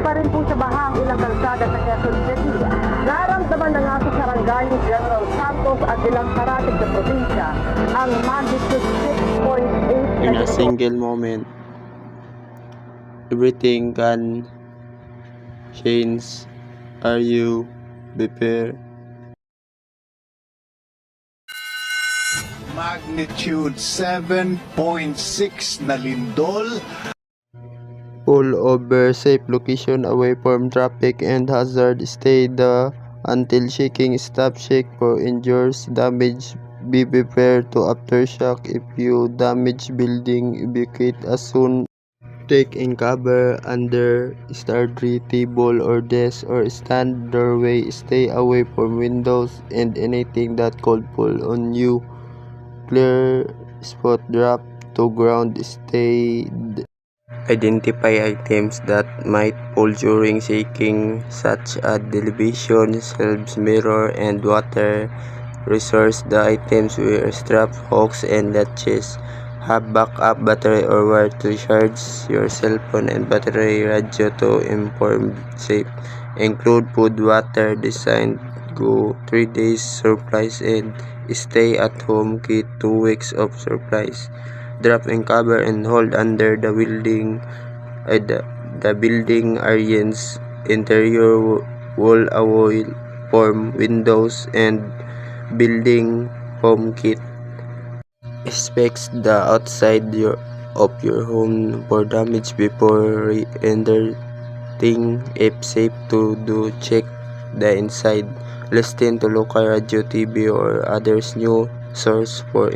pa rin po sa baha ang ilang kalsada sa Quezon City. Naramdaman na nga sa Sarangani General Santos at ilang karatig sa probinsya ang magnitude 6.8 In a single moment, everything can change. Are you prepared? Magnitude 7.6 na lindol. Pull over safe location away from traffic and hazard. Stay until shaking. Stop, shake for injuries. Damage. Be prepared to aftershock. If you damage building, evacuate as soon. Take in cover under study table or desk or stand doorway. Stay away from windows and anything that could pull on you. Clear spot, drop to ground. Stay. Identify items that might pull during shaking, such as television, shelves, mirror, and water resource. The items were straps, hooks, and latches. Have backup battery or wire to charge your cell phone and battery radio to inform safe. Include food, water, designed go 3 days supplies and stay at home kit 2 weeks of supplies. Drop and cover and hold under the building the building areas interior wall oil form windows and building home kit. Inspect the outside of your home for damage before entering. If safe to do, check the inside. Listen to local radio, TV, or others new source for